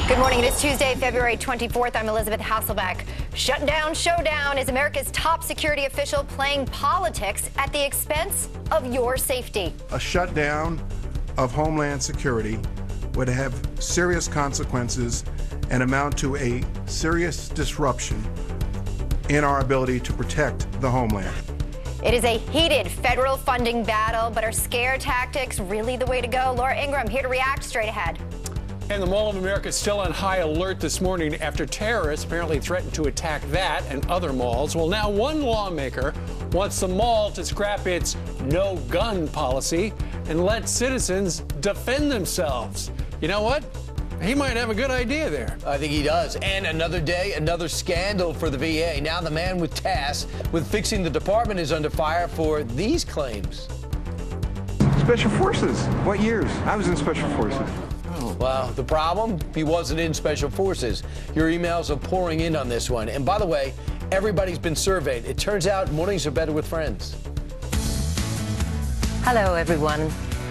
Good morning. It is Tuesday, February 24th. I'm Elizabeth Hasselbeck. Shutdown showdown. Is America's top security official playing politics at the expense of your safety? A shutdown of Homeland Security would have serious consequences and amount to a serious disruption in our ability to protect the homeland. It is a heated federal funding battle, but are scare tactics really the way to go? Laura Ingraham here to react straight ahead. And the Mall of America is still on high alert this morning after terrorists apparently threatened to attack that and other malls. Well, now one lawmaker wants the mall to scrap its no-gun policy and let citizens defend themselves. You know what? He might have a good idea there. I think he does. And another day, another scandal for the VA. Now the man with tasked with fixing the department is under fire for these claims. Special Forces. What years? I was in Special Forces. Well, the problem? He wasn't in Special Forces. Your emails are pouring in on this one. And by the way, everybody's been surveyed. It turns out mornings are better with friends. Hello, everyone.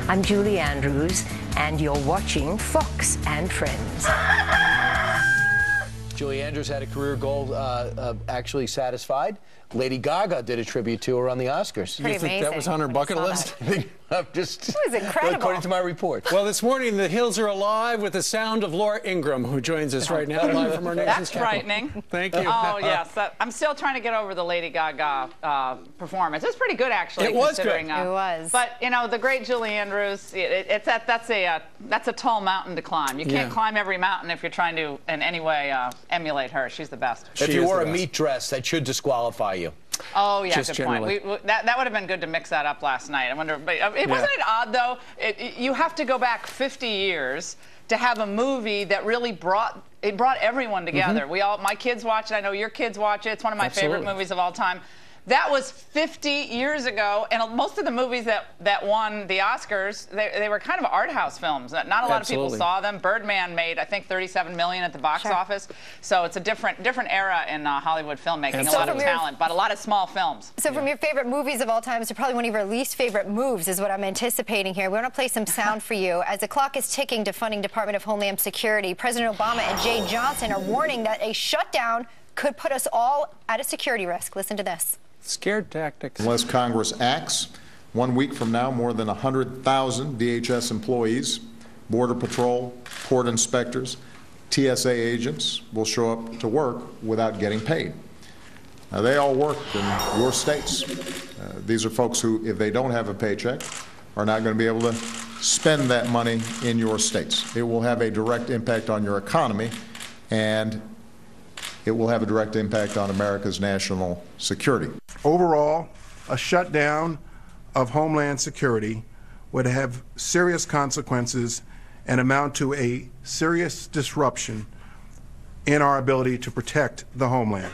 I'm Julie Andrews, and you're watching Fox and Friends. Julie Andrews had a career goal actually satisfied. Lady Gaga did a tribute to her on the Oscars. Pretty You think amazing that was on her bucket list? I'm just, it was incredible. according to my report. Well, this morning, the hills are alive with the sound of Laura Ingraham, who joins us right now live from our nation's That's capital. frightening. Thank you. Oh, yes. I'm still trying to get over the Lady Gaga performance. It's pretty good, actually. It was considering, good. It was. But, you know, the great Julie Andrews, that's a tall mountain to climb. You can't climb every mountain if you're trying to, in any way, emulate her. She's the best. If you wore a meat dress, that should disqualify you. Oh, yeah, Just good point. That would have been good to mix that up last night. I wonder, but wasn't it odd, though? You have to go back 50 years to have a movie that really brought everyone together. My kids watch it. I know your kids watch it. It's one of my favorite movies of all time. That was 50 years ago, and most of the movies that won the Oscars, they were kind of art house films. Not a lot of people saw them. Birdman made, I think, $37 million at the box office. So it's a different era in Hollywood filmmaking. And a lot of talent, but a lot of small films. So from your favorite movies of all time to probably one of your least favorite moves is what I'm anticipating here. We want to play some sound for you. As the clock is ticking to funding Department of Homeland Security, President Obama and Jay Johnson are warning that a shutdown could put us all at a security risk. Listen to this. Scared tactics. Unless Congress acts, 1 week from now, more than 100,000 DHS employees, Border Patrol, port inspectors, TSA agents will show up to work without getting paid. Now, they all work in your states. These are folks who, if they don't have a paycheck, are not going to be able to spend that money in your states. It will have a direct impact on your economy, and it will have a direct impact on America's national security. Overall, a shutdown of Homeland Security would have serious consequences and amount to a serious disruption in our ability to protect the homeland.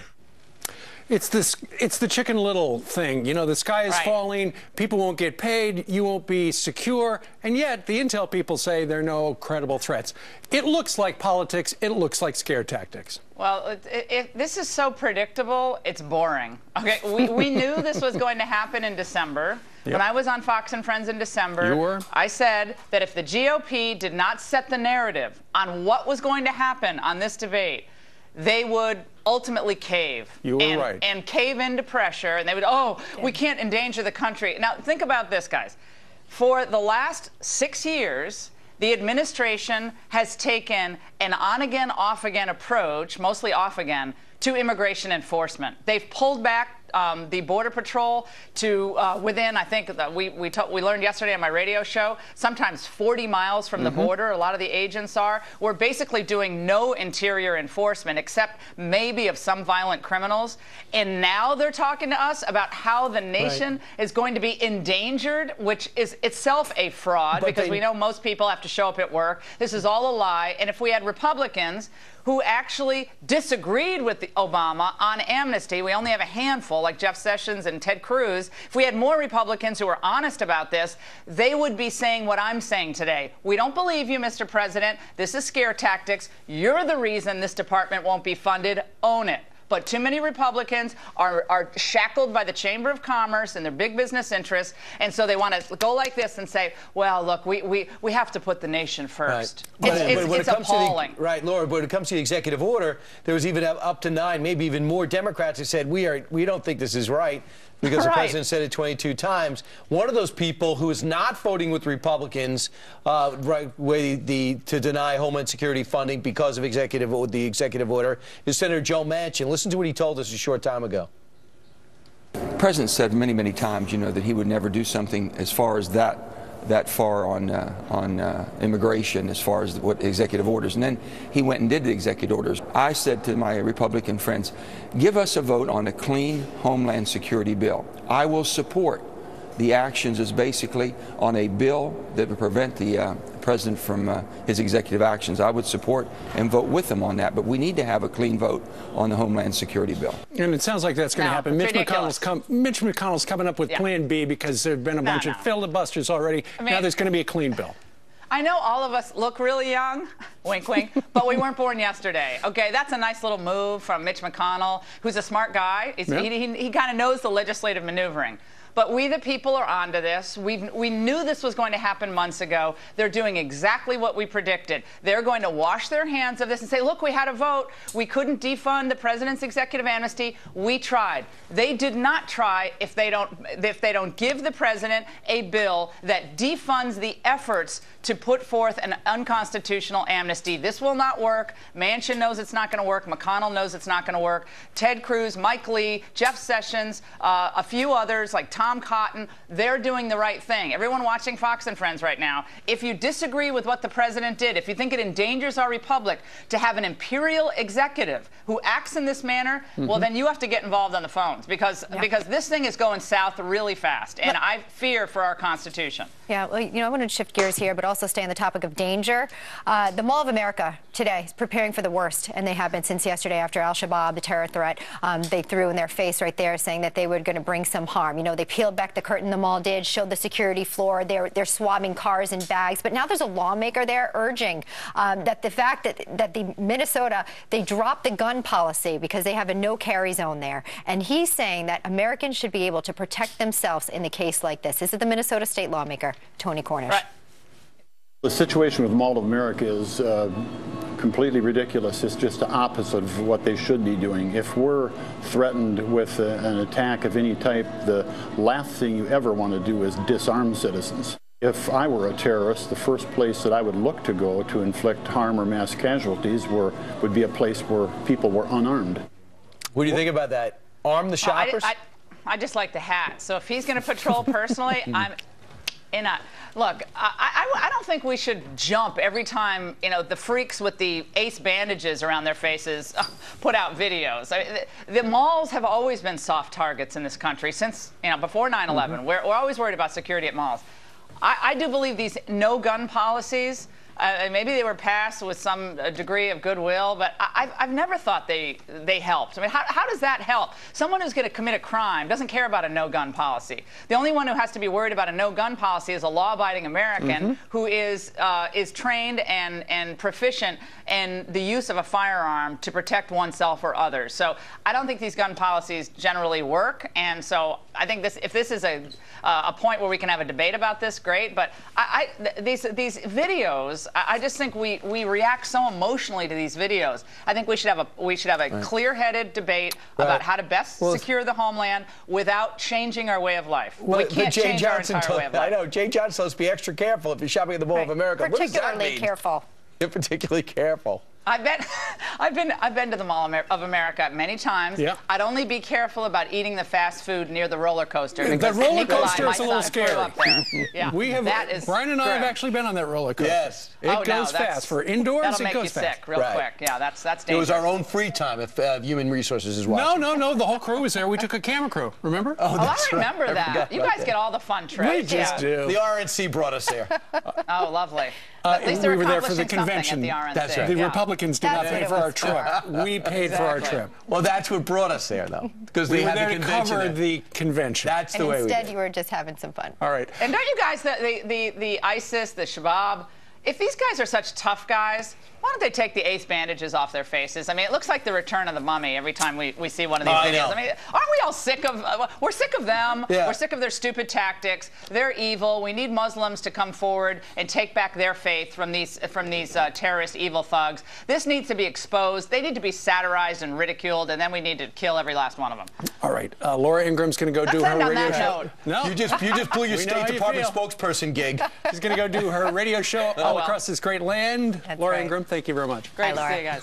It's the Chicken Little thing. You know, the sky is falling, people won't get paid, you won't be secure, and yet the intel people say there are no credible threats. It looks like politics, it looks like scare tactics. Well, this is so predictable, it's boring. Okay, we knew this was going to happen in December. When I was on Fox and Friends in December, I said that if the GOP did not set the narrative on what was going to happen on this debate, they would ultimately cave. You were right. And cave into pressure, and they would, we can't endanger the country. Now, think about this, guys. For the last 6 years, the administration has taken an on-again, off-again approach, mostly off-again, to immigration enforcement. They've pulled back the Border Patrol to within, I think, we learned yesterday on my radio show, sometimes 40 miles from the border. A lot of the agents are. We're basically doing no interior enforcement except maybe of some violent criminals. And now they're talking to us about how the nation is going to be endangered, which is itself a fraud because we know most people have to show up at work. This is all a lie. And if we had Republicans who actually disagreed with Obama on amnesty, we only have a handful, like Jeff Sessions and Ted Cruz. If we had more Republicans who were honest about this, they would be saying what I'm saying today. We don't believe you, Mr. President. This is scare tactics. You're the reason this department won't be funded. Own it. But too many Republicans are shackled by the Chamber of Commerce and their big business interests, and so they want to go like this and say, well, look, we have to put the nation first. Right. It's appalling. Right, Laura, but when it comes to the executive order, there was even up to 9, maybe even more Democrats who said, we don't think this is right, because the president said it 22 times. One of those people who is not voting with Republicans to deny Homeland Security funding because of the executive order is Senator Joe Manchin. Listen to what he told us a short time ago. The president said many, many times, that he would never do something as far as that far on immigration, as far as what executive orders. And then he went and did the executive orders. I said to my Republican friends, give us a vote on a clean Homeland Security bill. I will support the actions as basically on a bill that would prevent the president from his executive actions. I would support and vote with him on that, but we need to have a clean vote on the Homeland Security bill. And it sounds like that's going to happen. Mitch McConnell's coming up with Plan B, because there have been a bunch of filibusters already. Now there's going to be a clean bill. I know all of us look really young, wink, wink, but we weren't born yesterday. Okay, that's a nice little move from Mitch McConnell, who's a smart guy. He kind of knows the legislative maneuvering. But we, the people, are onto this. We knew this was going to happen months ago. They're doing exactly what we predicted. They're going to wash their hands of this and say, look, we had a vote. We couldn't defund the president's executive amnesty. We tried. They did not try if they don't give the president a bill that defunds the efforts to put forth an unconstitutional amnesty. This will not work. Manchin knows it's not going to work. McConnell knows it's not going to work. Ted Cruz, Mike Lee, Jeff Sessions, a few others like Tom Cotton, they're doing the right thing. Everyone watching Fox and Friends right now, if you disagree with what the president did, if you think it endangers our republic to have an imperial executive who acts in this manner, well, then you have to get involved on the phones, because this thing is going south really fast, and I fear for our Constitution. Yeah, well, I want to shift gears here, but also stay on the topic of danger. The Mall of America today is preparing for the worst, and they have been since yesterday after al-Shabaab, the terror threat, they threw in their face right there, saying that they were going to bring some harm. They peeled back the curtain, the mall did, showed the security floor. They're swabbing cars and bags. But now there's a lawmaker there urging that the fact that the Minnesota, they dropped the gun policy because they have a no-carry zone there. And he's saying that Americans should be able to protect themselves in a case like this. This is the Minnesota state lawmaker, Tony Cornish. Right. The situation with the Mall of America is completely ridiculous. It's just the opposite of what they should be doing. If we're threatened with an attack of any type, the last thing you ever want to do is disarm citizens. If I were a terrorist, the first place that I would look to go to inflict harm or mass casualties would be a place where people were unarmed. What do you think about that? Arm the shoppers? I just like the hat. So if he's going to patrol personally, I'm in a... Look, I don't think we should jump every time, the freaks with the ace bandages around their faces put out videos. The malls have always been soft targets in this country since, before 9/11. We're always worried about security at malls. I do believe these no-gun policies, maybe they were passed with some degree of goodwill, but I've never thought they helped. I mean, how does that help? Someone who's going to commit a crime doesn't care about a no-gun policy. The only one who has to be worried about a no-gun policy is a law-abiding American who is trained and proficient in the use of a firearm to protect oneself or others. So I don't think these gun policies generally work, and so I think if this is a point where we can have a debate about this, great. But these videos, I just think we react so emotionally to these videos. I think we should have a clear-headed debate about how to best secure the homeland without changing our way of life. We can't change our entire way of life. I know. Jay Johnson supposed to be extra careful if you're shopping at the Mall of America. Particularly careful. You're particularly careful. I've been to the Mall of America many times. Yeah. I'd only be careful about eating the fast food near the roller coaster. The roller coaster is a little scary. Yeah. Brian and I have actually been on that roller coaster. Yes. It goes fast. For indoors, that'll it goes fast. That'll make you sick real quick. Yeah, that's dangerous. It was our own free time if Human Resources is watching. No. The whole crew was there. We took a camera crew. Remember? Oh, I remember that. You guys get all the fun trips. We just do. The RNC brought us there. Oh, lovely. At least we were there for the convention. That's right. The Republicans did not pay for our trip. We paid for our trip. Well, that's what brought us there, though, because we were there to cover the convention. That's the way we did. Instead, you were just having some fun. All right. And don't you guys, the ISIS, the Shabab, if these guys are such tough guys, why don't they take the ace bandages off their faces? I mean, it looks like the return of the mummy every time we see one of these videos. I mean, aren't we all sick of, we're sick of them. Yeah. We're sick of their stupid tactics. They're evil. We need Muslims to come forward and take back their faith from these terrorist evil thugs. This needs to be exposed. They need to be satirized and ridiculed, and then we need to kill every last one of them. All right. Laura Ingram's going to go do her radio show. No. You just blew your State Department spokesperson gig. She's going to go do her radio show all across this great land. That's Laura right. Ingraham, thank you very much. Great to see you guys.